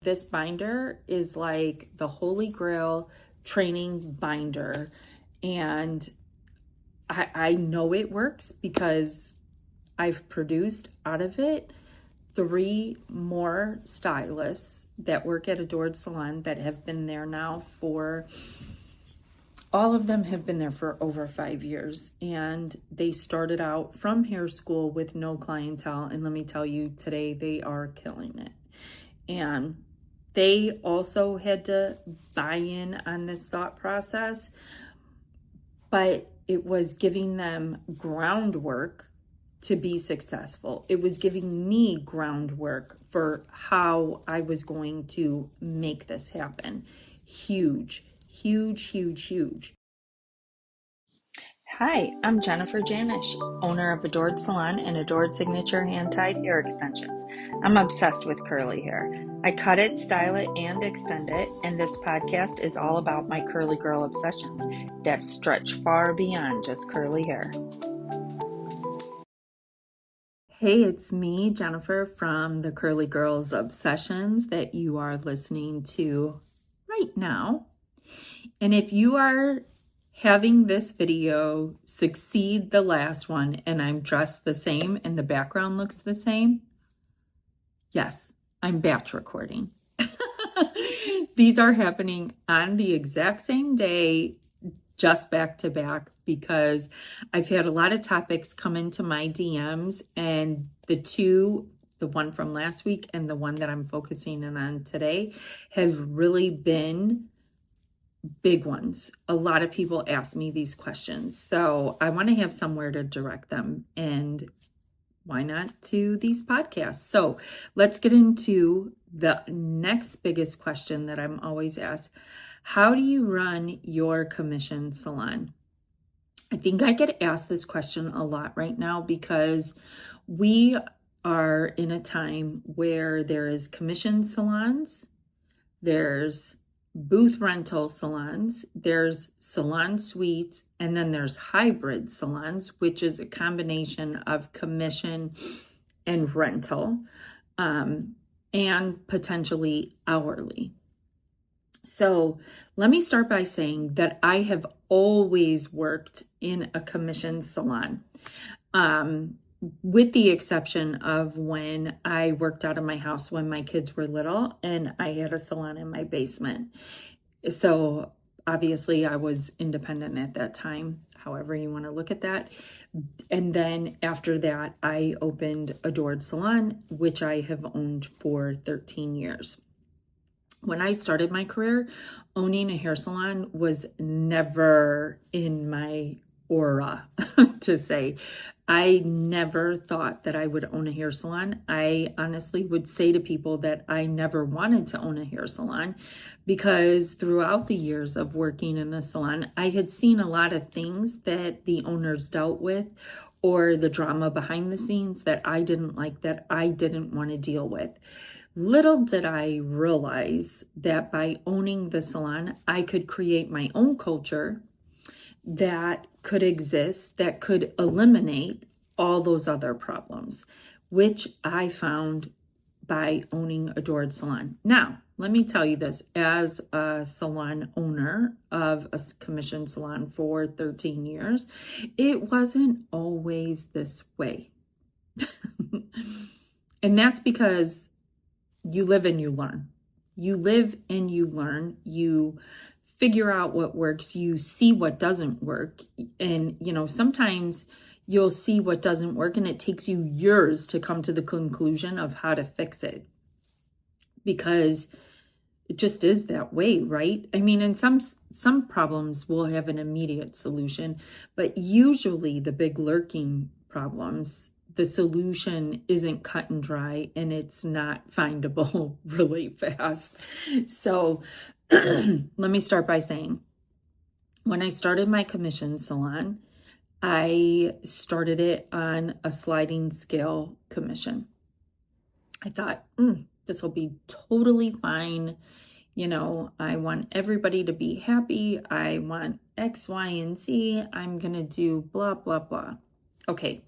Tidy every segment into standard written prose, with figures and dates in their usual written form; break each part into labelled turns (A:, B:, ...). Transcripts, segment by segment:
A: This binder is like the holy grail training binder, and I know it works because I've produced out of it 3 more stylists that work at Adored Salon that have been there now for, all of them have been there for over 5 years, and they started out from hair school with no clientele, and let me tell you, today they are killing it. And they also had to buy in on this thought process, but it was giving them groundwork to be successful. It was giving me groundwork for how I was going to make this happen. Huge, huge, huge, huge. Hi, I'm Jennifer Janish, owner of Adored Salon and Adored Signature Hand-Tied Hair Extensions. I'm obsessed with curly hair. I cut it, style it, and extend it, and this podcast is all about my curly girl obsessions that stretch far beyond just curly hair. Hey, it's me, Jennifer, from the Curly Girls Obsessions that you are listening to right now. And if you are having this video succeed the last one and I'm dressed the same and the background looks the same, yes, I'm batch recording. These are happening on the exact same day, just back to back, because I've had a lot of topics come into my DMs, and the one from last week and the one that I'm focusing in on today have really been big ones. A lot of people ask me these questions, so I want to have somewhere to direct them, and why not to these podcasts? So let's get into the next biggest question that I'm always asked. How do you run your commission salon? I think I get asked this question a lot right now because we are in a time where there is commission salons, there's booth rental salons, there's salon suites, and then there's hybrid salons, which is a combination of commission and rental, and potentially hourly. So let me start by saying that I have always worked in a commission salon, with the exception of when I worked out of my house when my kids were little and I had a salon in my basement. So obviously I was independent at that time, however you want to look at that. And then after that, I opened Adored Salon, which I have owned for 13 years. When I started my career, owning a hair salon was never in my aura to say. I never thought that I would own a hair salon. I honestly would say to people that I never wanted to own a hair salon because throughout the years of working in a salon, I had seen a lot of things that the owners dealt with or the drama behind the scenes that I didn't like, that I didn't want to deal with. Little did I realize that by owning the salon, I could create my own culture that could exist, that could eliminate all those other problems, which I found by owning Adored Salon. Now, let me tell you this, as a salon owner of a commission salon for 13 years, it wasn't always this way. And that's because you live and you learn. You live and you learn. You figure out what works. You see what doesn't work. And, sometimes you'll see what doesn't work and it takes you years to come to the conclusion of how to fix it. Because it just is that way, right? I mean, and some problems will have an immediate solution, but usually the big lurking problems, the solution isn't cut and dry and it's not findable really fast. So let me start by saying, when I started my commission salon, I started it on a sliding scale commission. I thought, this will be totally fine. I want everybody to be happy. I want X, Y, and Z. I'm going to do blah, blah, blah. Okay.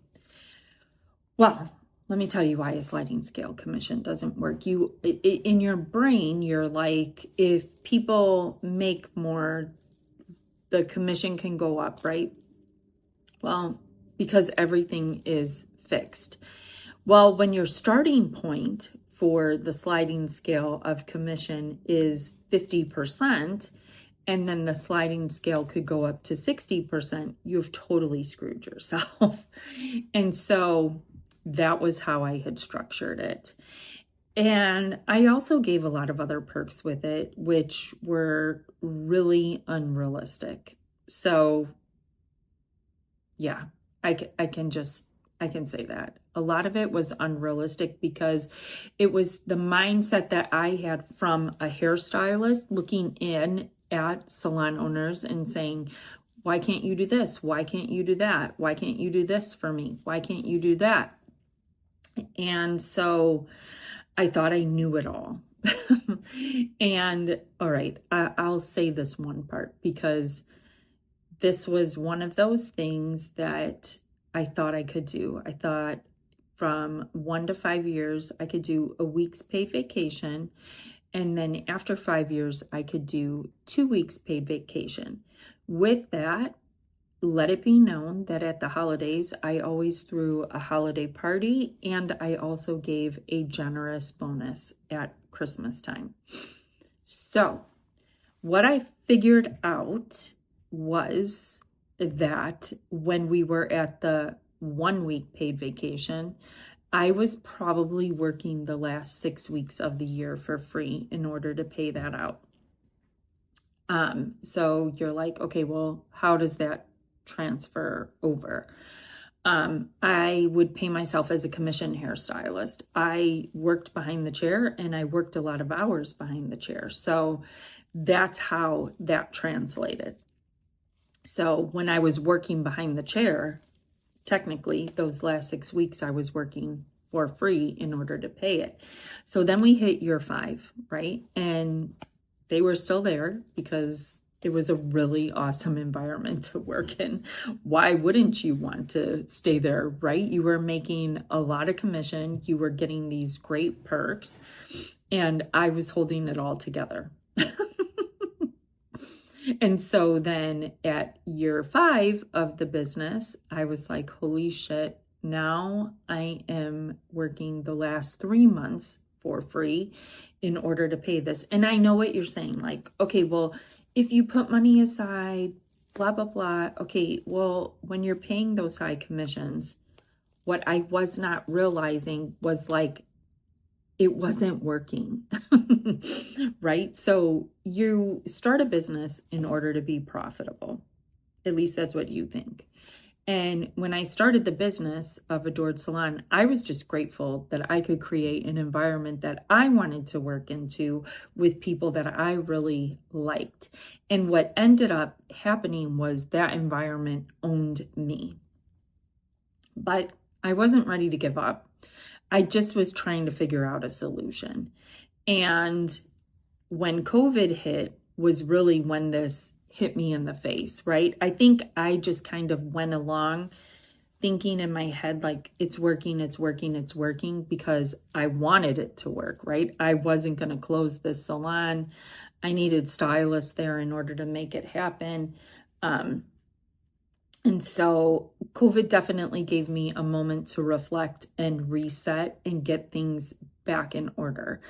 A: Well, let me tell you why a sliding scale commission doesn't work. In your brain, you're like, if people make more, the commission can go up, right? Well, because everything is fixed. Well, when your starting point for the sliding scale of commission is 50%, and then the sliding scale could go up to 60%, you've totally screwed yourself. And so that was how I had structured it. And I also gave a lot of other perks with it, which were really unrealistic. So yeah, I can say that. A lot of it was unrealistic because it was the mindset that I had from a hairstylist looking in at salon owners and saying, why can't you do this? Why can't you do that? Why can't you do this for me? Why can't you do that? And so I thought I knew it all. And all right, I'll say this one part because this was one of those things that I thought I could do. I thought from 1 to 5 years, I could do a week's paid vacation. And then after 5 years, I could do 2 weeks paid vacation. With that, let it be known that at the holidays, I always threw a holiday party and I also gave a generous bonus at Christmas time. So what I figured out was that when we were at the 1 week paid vacation, I was probably working the last 6 weeks of the year for free in order to pay that out. So you're like, okay, well, how does that transfer over? I would pay myself as a commission hairstylist. I worked behind the chair and I worked a lot of hours behind the chair. So that's how that translated. So when I was working behind the chair, technically those last 6 weeks I was working for free in order to pay it. So then we hit year 5, right? And they were still there because it was a really awesome environment to work in. Why wouldn't you want to stay there, right? You were making a lot of commission. You were getting these great perks. And I was holding it all together. And so then at year 5 of the business, I was like, holy shit, now I am working the last 3 months for free in order to pay this. And I know what you're saying, like, okay, well, if you put money aside, blah, blah, blah. Okay, well, when you're paying those high commissions, what I was not realizing was like, it wasn't working, right? So you start a business in order to be profitable. At least that's what you think. And when I started the business of Adored Salon, I was just grateful that I could create an environment that I wanted to work into with people that I really liked. And what ended up happening was that environment owned me. But I wasn't ready to give up. I just was trying to figure out a solution. And when COVID hit was really when this hit me in the face, right? I think I just kind of went along thinking in my head, like, it's working, it's working, it's working, because I wanted it to work, right? I wasn't going to close this salon. I needed stylists there in order to make it happen. And so COVID definitely gave me a moment to reflect and reset and get things back in order.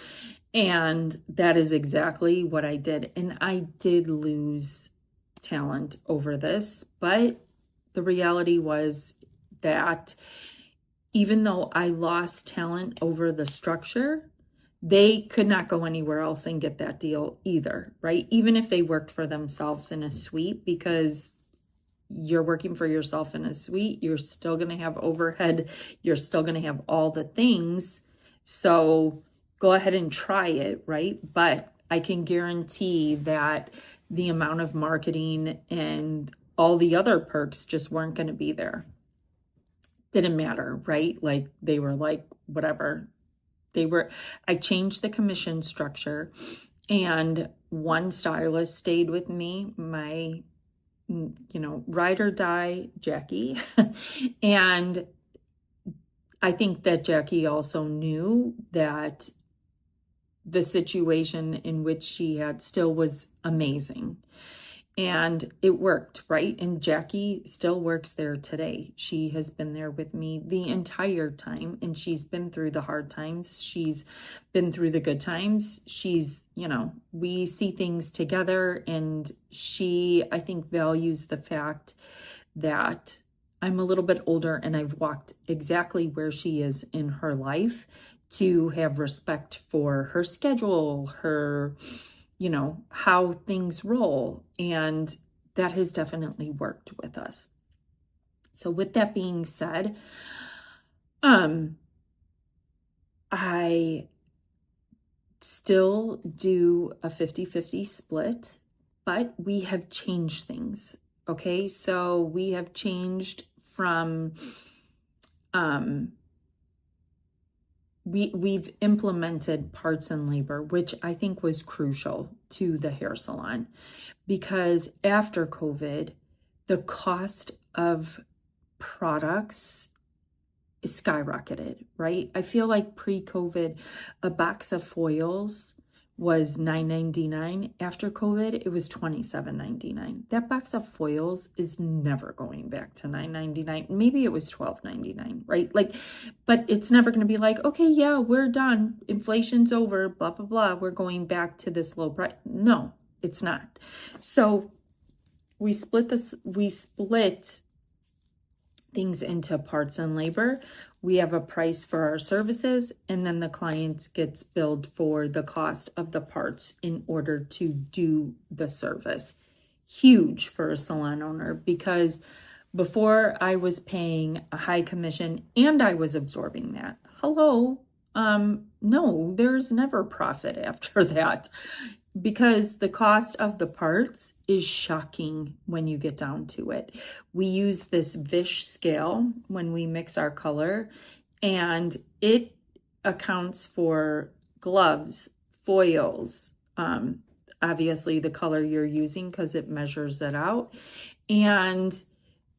A: And that is exactly what I did. And I did lose talent over this, but the reality was that even though I lost talent over the structure, they could not go anywhere else and get that deal either, right? Even if they worked for themselves in a suite, because you're working for yourself in a suite, you're still going to have overhead, you're still going to have all the things. So go ahead and try it, right? But I can guarantee that the amount of marketing and all the other perks just weren't going to be there. Didn't matter, right? Like, they were like, whatever. I changed the commission structure, and one stylist stayed with me, my ride or die Jackie. And I think that Jackie also knew that the situation in which she had still was amazing. And it worked, right? And Jackie still works there today. She has been there with me the entire time, and she's been through the hard times. She's been through the good times. We see things together, and she, I think, values the fact that I'm a little bit older and I've walked exactly where she is in her life, to have respect for her schedule, her how things roll. And that has definitely worked with us. So with that being said, I still do a 50-50 split, but we have changed things. Okay, so we have changed from, we've implemented parts and labor, which I think was crucial to the hair salon, because after COVID, the cost of products skyrocketed, right? I feel like pre-COVID, a box of foils was $9.99. After COVID, it was $27.99. That box of foils is never going back to $9.99. Maybe it was $12.99, right? But it's never going to be like, okay, yeah, we're done. Inflation's over, blah, blah, blah. We're going back to this low price. No, it's not. So we split things into parts and labor. We have a price for our services, and then the client gets billed for the cost of the parts in order to do the service. Huge for a salon owner, because before I was paying a high commission and I was absorbing that. Hello. No, there's never profit after that, because the cost of the parts is shocking when you get down to it. We use this Vish scale when we mix our color, and it accounts for gloves, foils, obviously the color you're using, because it measures it out, and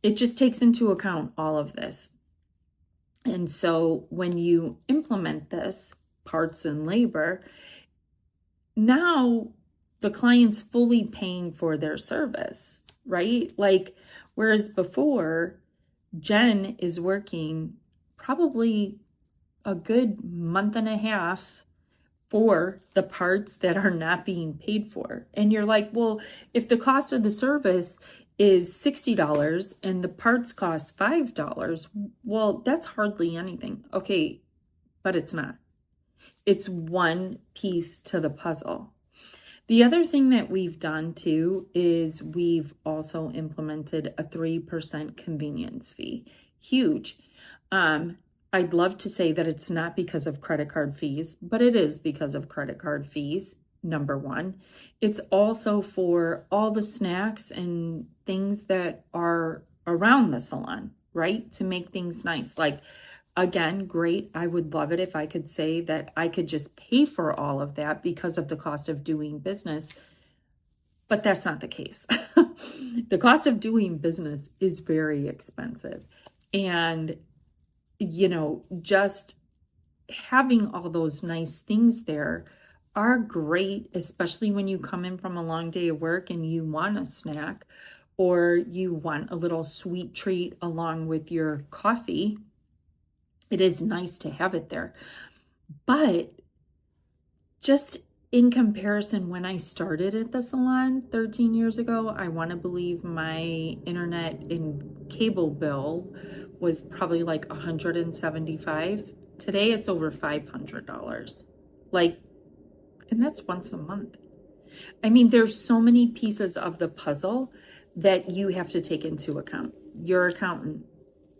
A: it just takes into account all of this. And so when you implement this parts and labor, now the client's fully paying for their service, right? Whereas before, Jen is working probably a good month and a half for the parts that are not being paid for. And you're like, well, if the cost of the service is $60 and the parts cost $5, well, that's hardly anything. Okay, but it's not. It's one piece to the puzzle. The other thing that we've done too is we've also implemented a 3% convenience fee. Huge. I'd love to say that it's not because of credit card fees, but it is because of credit card fees, number one. It's also for all the snacks and things that are around the salon, right? To make things nice. Again, great. I would love it if I could say that I could just pay for all of that because of the cost of doing business, but that's not the case. The cost of doing business is very expensive. And, just having all those nice things there are great, especially when you come in from a long day of work and you want a snack, or you want a little sweet treat along with your coffee. It is nice to have it there. But just in comparison, when I started at the salon 13 years ago, I want to believe my internet and cable bill was probably like $175. Today it's over $500. And that's once a month. I mean, there's so many pieces of the puzzle that you have to take into account. Your accountant,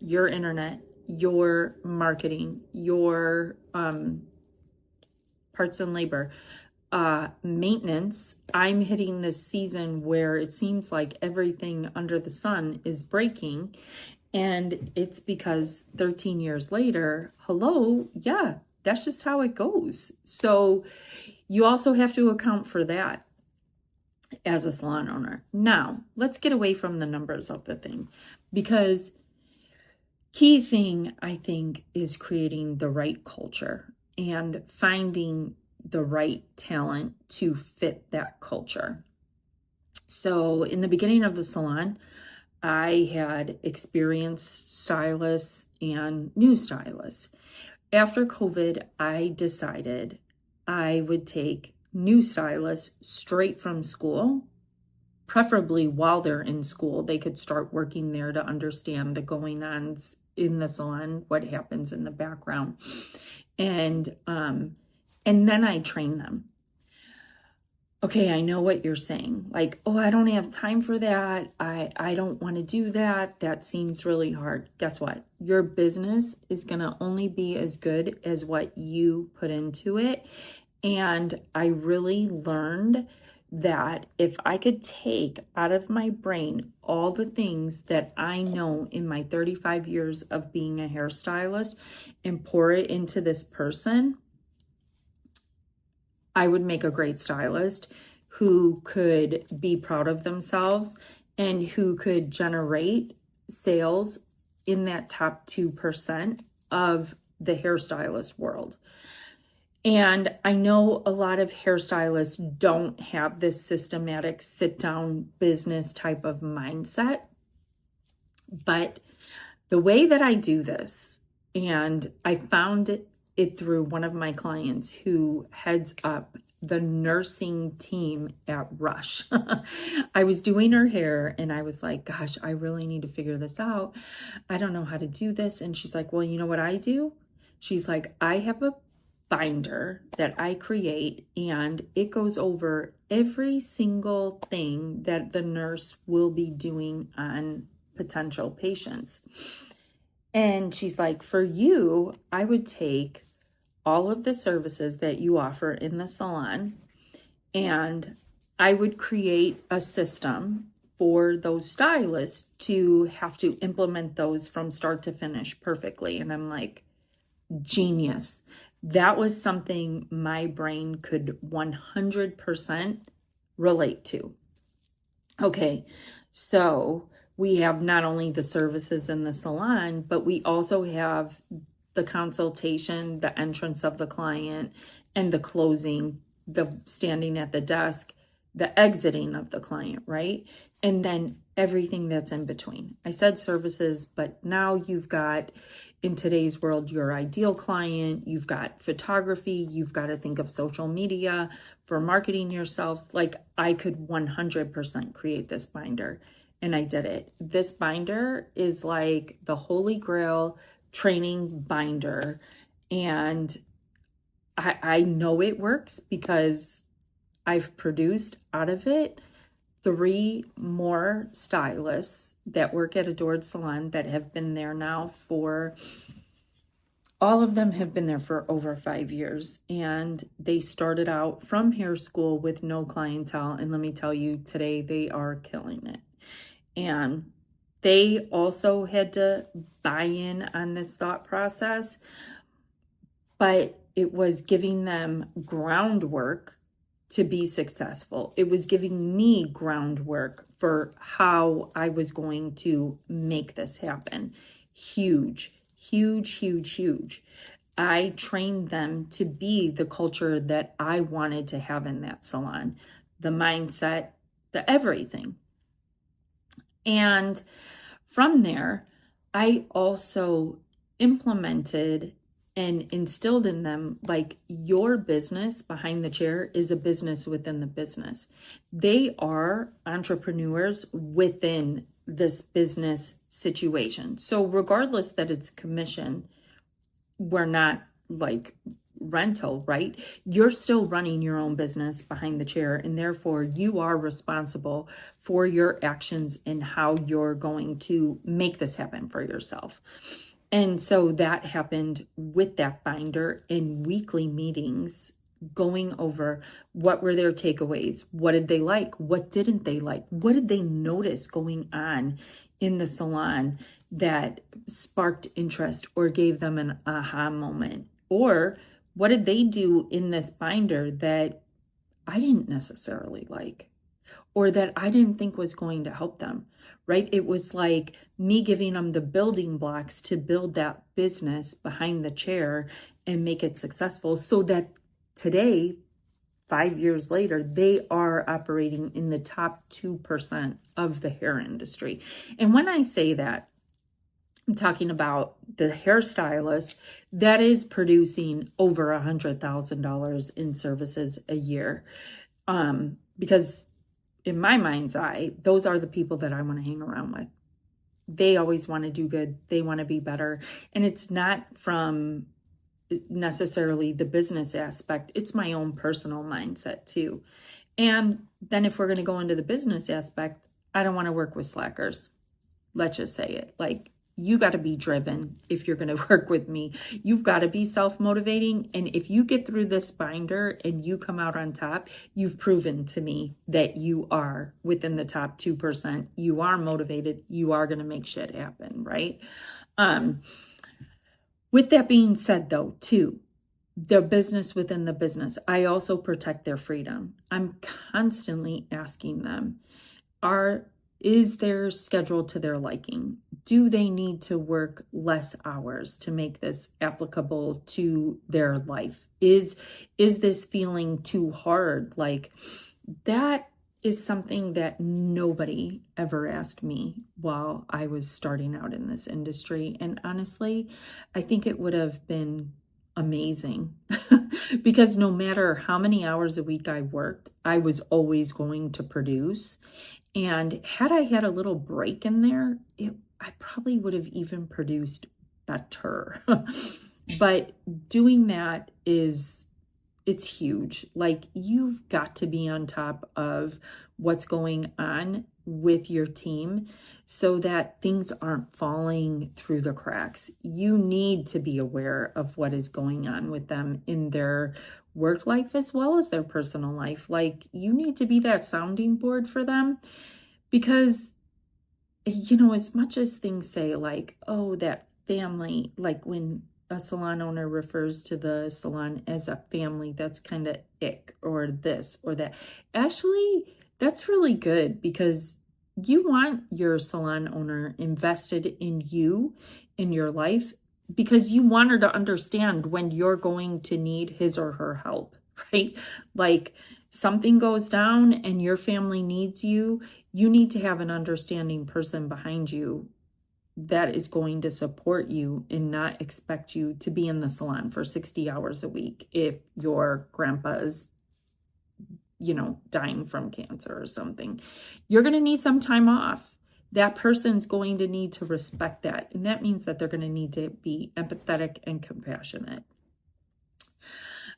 A: your internet, your marketing, your parts and labor, maintenance. I'm hitting this season where it seems like everything under the sun is breaking, and it's because 13 years later, hello, yeah, that's just how it goes. So you also have to account for that as a salon owner. Now, let's get away from the numbers of the thing, because key thing, I think, is creating the right culture and finding the right talent to fit that culture. So in the beginning of the salon, I had experienced stylists and new stylists. After COVID, I decided I would take new stylists straight from school, preferably while they're in school. They could start working there to understand the going-ons in the salon, what happens in the background. And then I train them. Okay, I know what you're saying. Like, oh, I don't have time for that. I don't want to do that. That seems really hard. Guess what? Your business is going to only be as good as what you put into it. And I really learned that if I could take out of my brain all the things that I know in my 35 years of being a hairstylist and pour it into this person, I would make a great stylist who could be proud of themselves and who could generate sales in that top 2% of the hairstylist world. And I know a lot of hairstylists don't have this systematic sit-down business type of mindset, but the way that I do this, and I found it through one of my clients who heads up the nursing team at Rush. I was doing her hair and I was like, gosh, I really need to figure this out. I don't know how to do this. And she's like, well, you know what I do? She's like, I have a binder that I create and it goes over every single thing that the nurse will be doing on potential patients. And she's like, for you, I would take all of the services that you offer in the salon and I would create a system for those stylists to have to implement those from start to finish perfectly. And I'm like, genius. That was something my brain could 100% relate to. Okay, so we have not only the services in the salon, but we also have the consultation, the entrance of the client, and the closing, the standing at the desk, the exiting of the client, right? And then everything that's in between. I said services, but now you've got, in today's world, your ideal client, you've got photography, you've got to think of social media for marketing yourselves. Like, I could 100% create this binder, and I did it. This binder is like the holy grail training binder, and I know it works because I've produced out of it 3 more stylists that work at Adored Salon that have been there now for, all of them have been there for over 5 years, and they started out from hair school with no clientele, and let me tell you, today they are killing it. And they also had to buy in on this thought process, but it was giving them groundwork to be successful. It was giving me groundwork for how I was going to make this happen. Huge, huge, huge, huge. I trained them to be the culture that I wanted to have in that salon, the mindset, the everything. And from there, I also implemented and instilled in them, like, your business behind the chair is a business within the business. They are entrepreneurs within this business situation. So regardless that it's commission, we're not like rental, right? You're still running your own business behind the chair, and therefore you are responsible for your actions and how you're going to make this happen for yourself. And so that happened with that binder in weekly meetings, going over what were their takeaways, what did they like, what didn't they like, what did they notice going on in the salon that sparked interest or gave them an aha moment, or what did they do in this binder that I didn't necessarily like. or that I didn't think was going to help them, right? It was like me giving them the building blocks to build that business behind the chair and make it successful so that today, 5 years later, they are operating in the top 2% of the hair industry. And when I say that, I'm talking about the hairstylist that is producing over $100,000 in services a year. Because in my mind's eye, those are the people that I want to hang around with. They always want to do good. They want to be better. And it's not from necessarily the business aspect. It's my own personal mindset too. And then if we're going to go into the business aspect, I don't want to work with slackers. Let's just say it. Like, you got to be driven if you're going to work with me. You've got to be self-motivating. And if you get through this binder and you come out on top, you've proven to me that you are within the top 2%. You are motivated. You are going to make shit happen, right? With that being said, though, too, the business within the business, I also protect their freedom. I'm constantly asking them, is their schedule to their liking? Do they need to work less hours to make this applicable to their life? Is this feeling too hard? Like, that is something that nobody ever asked me while I was starting out in this industry. And honestly, I think it would have been amazing because no matter how many hours a week I worked, I was always going to produce. And had I had a little break in there, I probably would have even produced better. But doing that it's huge. Like, you've got to be on top of what's going on with your team so that things aren't falling through the cracks. You need to be aware of what is going on with them in their work life as well as their personal life. Like, you need to be that sounding board for them because, as much as things say like, oh, that family, like when a salon owner refers to the salon as a family, that's kind of ick or this or that. Actually, that's really good because you want your salon owner invested in you, in your life, because you want her to understand when you're going to need his or her help, right? Like, something goes down and your family needs you, you need to have an understanding person behind you that is going to support you and not expect you to be in the salon for 60 hours a week if your grandpa is, dying from cancer or something. You're going to need some time off. That person's going to need to respect that. And that means that they're going to need to be empathetic and compassionate.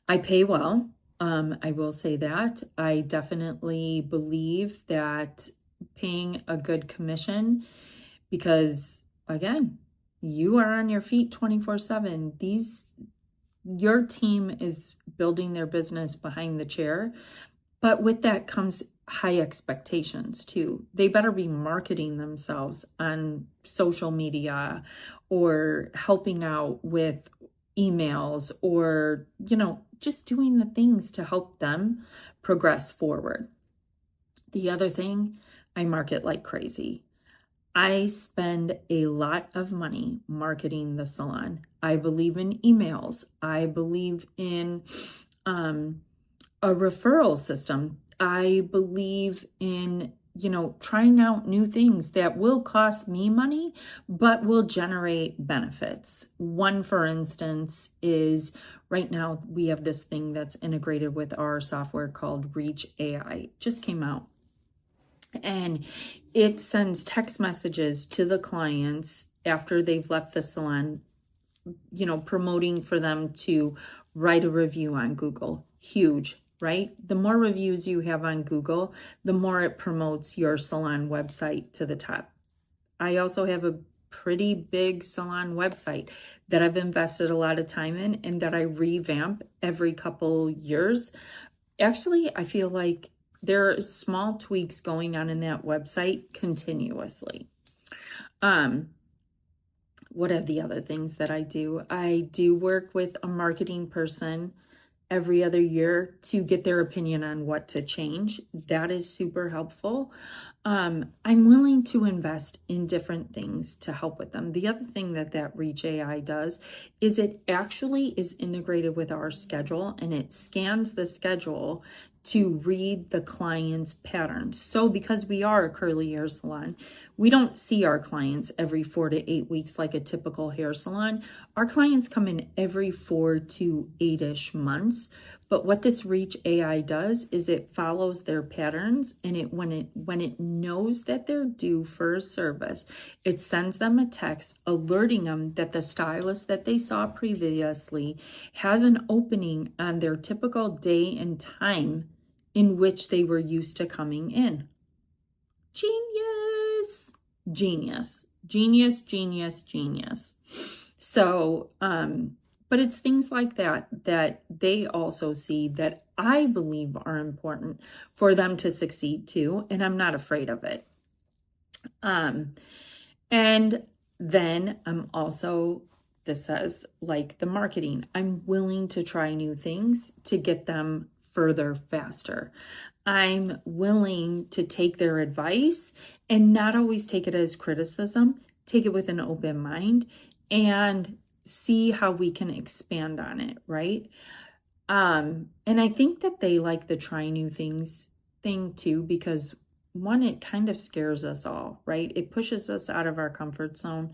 A: I pay well. I will say that. I definitely believe that paying a good commission, because again, you are on your feet 24/7. Your team is building their business behind the chair, but with that comes high expectations too. They better be marketing themselves on social media or helping out with emails or, just doing the things to help them progress forward. The other thing, I market like crazy. I spend a lot of money marketing the salon. I believe in emails. I believe in a referral system. I believe in, trying out new things that will cost me money, but will generate benefits. One, for instance, is right now we have this thing that's integrated with our software called Reach AI. Just came out. And it sends text messages to the clients after they've left the salon, promoting for them to write a review on Google. Huge, right? The more reviews you have on Google, the more it promotes your salon website to the top. I also have a pretty big salon website that I've invested a lot of time in and that I revamp every couple years. Actually, I feel like there are small tweaks going on in that website continuously. What are the other things that I do? I do work with a marketing person every other year to get their opinion on what to change. That is super helpful. I'm willing to invest in different things to help with them. The other thing that Reach AI does is it actually is integrated with our schedule, and it scans the schedule to read the client's patterns. So because we are a curly hair salon, we don't see our clients every 4 to 8 weeks like a typical hair salon. Our clients come in every 4 to 8-ish months. But what this Reach AI does is it follows their patterns, and when it knows that they're due for a service, it sends them a text alerting them that the stylist that they saw previously has an opening on their typical day and time in which they were used to coming in. Genius, genius, genius, genius, genius. So, but it's things like that they also see that I believe are important for them to succeed too, and I'm not afraid of it. And then I'm also, this says like the marketing, I'm willing to try new things to get them further faster. I'm willing to take their advice and not always take it as criticism, take it with an open mind and see how we can expand on it, right? And I think that they like the try new things thing too, because one, it kind of scares us all, right? It pushes us out of our comfort zone,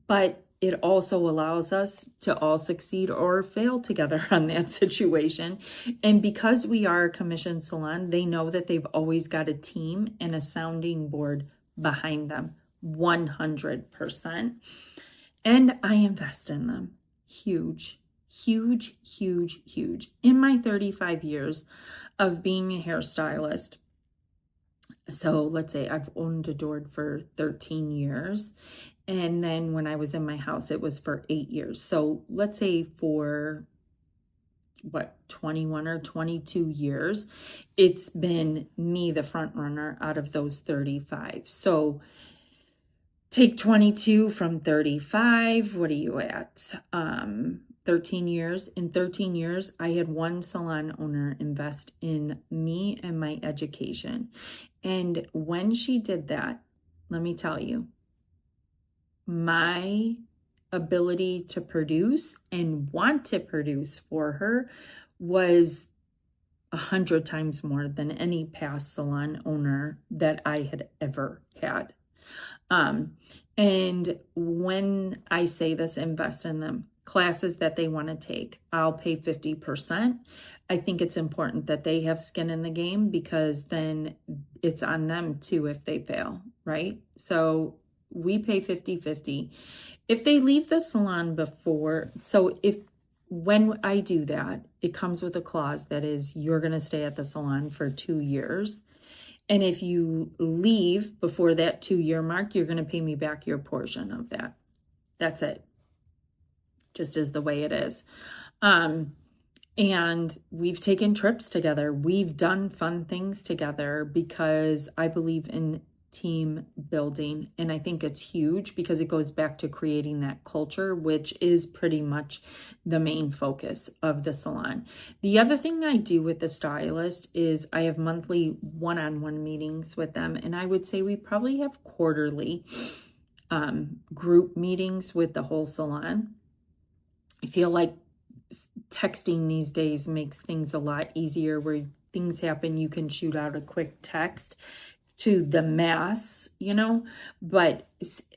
A: but it also allows us to all succeed or fail together on that situation. And because we are a commissioned salon, they know that they've always got a team and a sounding board behind them, 100%. And I invest in them. Huge, huge, huge, huge. In my 35 years of being a hairstylist, so let's say I've owned Adored for 13 years. And then when I was in my house, it was for 8 years. So let's say for 21 or 22 years, it's been me, the front runner out of those 35. So take 22 from 35. What are you at? 13 years. In 13 years, I had one salon owner invest in me and my education. And when she did that, let me tell you, my ability to produce and want to produce for her was 100 times more than any past salon owner that I had ever had. And when I say this, invest in them. Classes that they want to take, I'll pay 50%. I think it's important that they have skin in the game, because then it's on them too if they fail, right? So we pay 50-50. If they leave the salon before, when I do that, it comes with a clause that is, you're going to stay at the salon for 2 years. And if you leave before that 2-year mark, you're going to pay me back your portion of that. That's it. Just is the way it is. And we've taken trips together. We've done fun things together because I believe in team building. And I think it's huge because it goes back to creating that culture, which is pretty much the main focus of the salon. The other thing I do with the stylist is I have monthly one-on-one meetings with them. And I would say we probably have quarterly group meetings with the whole salon. I feel like texting these days makes things a lot easier. Where things happen, you can shoot out a quick text to the mass, but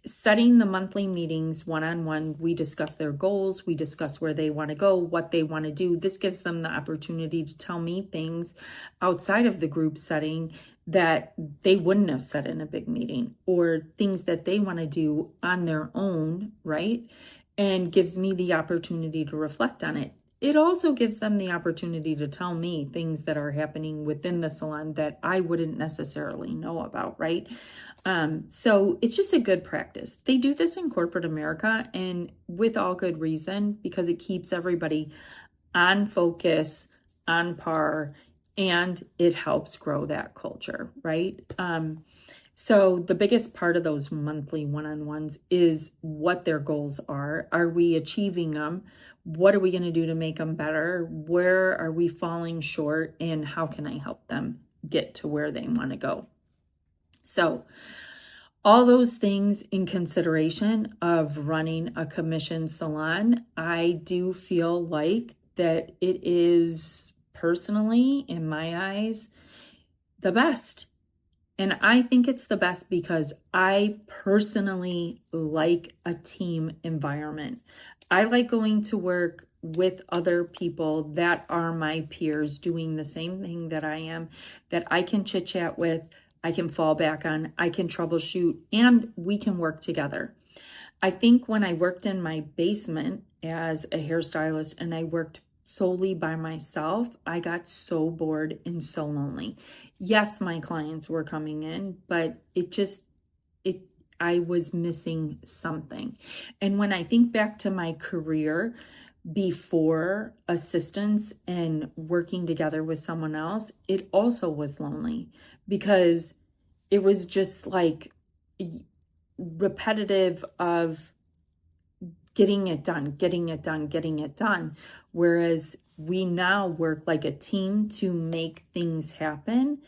A: setting the monthly meetings one-on-one, we discuss their goals, we discuss where they want to go, what they want to do. This gives them the opportunity to tell me things outside of the group setting that they wouldn't have said in a big meeting, or things that they want to do on their own, right? And gives me the opportunity to reflect on it. It also gives them the opportunity to tell me things that are happening within the salon that I wouldn't necessarily know about, right? So it's just a good practice. They do this in corporate America, and with all good reason, because it keeps everybody on focus, on par, and it helps grow that culture, right? So the biggest part of those monthly one-on-ones is what their goals are. Are we achieving them? What are we going to do to make them better? Where are we falling short? And how can I help them get to where they want to go? So all those things in consideration of running a commission salon, I do feel like that it is personally, in my eyes, the best. And I think it's the best because I personally like a team environment. I like going to work with other people that are my peers doing the same thing that I am, that I can chit chat with, I can fall back on, I can troubleshoot, and we can work together. I think when I worked in my basement as a hairstylist and I worked solely by myself, I got so bored and so lonely. Yes, my clients were coming in, but I was missing something. And when I think back to my career before assistance and working together with someone else, it also was lonely because it was just like repetitive of getting it done, getting it done, getting it done. Whereas we now work like a team to make things happen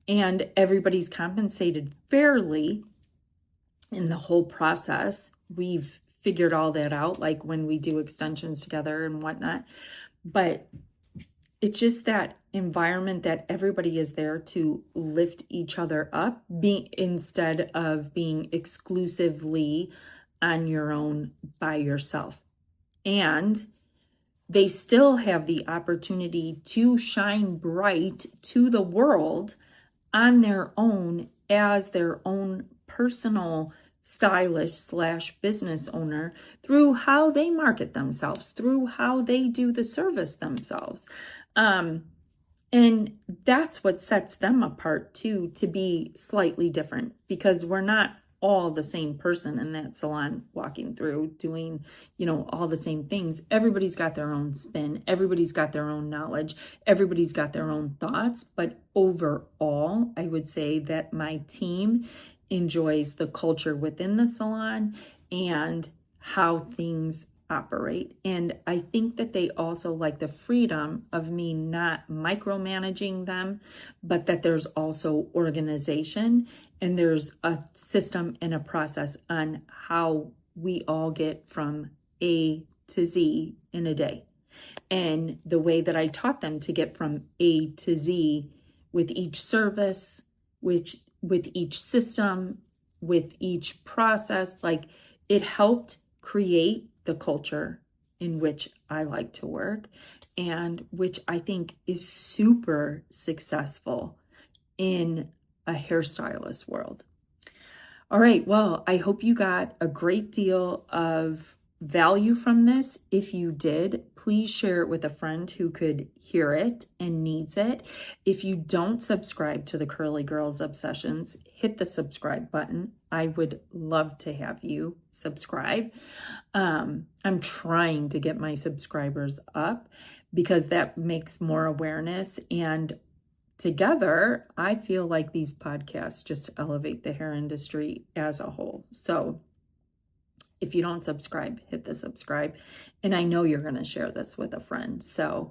A: and everybody's compensated fairly in the whole process. We've figured all that out, like when we do extensions together and whatnot. But it's just that environment that everybody is there to lift each other up, instead of being exclusively on your own by yourself. And they still have the opportunity to shine bright to the world on their own as their own personal stylist / business owner through how they market themselves, through how they do the service themselves. And that's what sets them apart too, to be slightly different, because we're not all the same person in that salon walking through doing, all the same things. Everybody's got their own spin. Everybody's got their own knowledge. Everybody's got their own thoughts. But overall, I would say that my team enjoys the culture within the salon and how things operate. And I think that they also like the freedom of me not micromanaging them, but that there's also organization and there's a system and a process on how we all get from A to Z in a day. And the way that I taught them to get from A to Z with each service, with each system, with each process, like it helped create the culture in which I like to work and which I think is super successful in a hairstylist world. All right, well, I hope you got a great deal of value from this. If you did, please share it with a friend who could hear it and needs it. If you don't subscribe to the Curly Girls Obsessions, hit the subscribe button. I would love to have you subscribe. I'm trying to get my subscribers up because that makes more awareness, and together, I feel like these podcasts just elevate the hair industry as a whole. So if you don't subscribe, hit the subscribe. And I know you're going to share this with a friend. So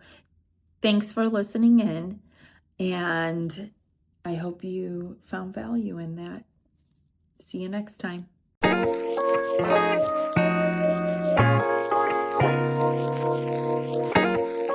A: thanks for listening in. And I hope you found value in that. See you next time.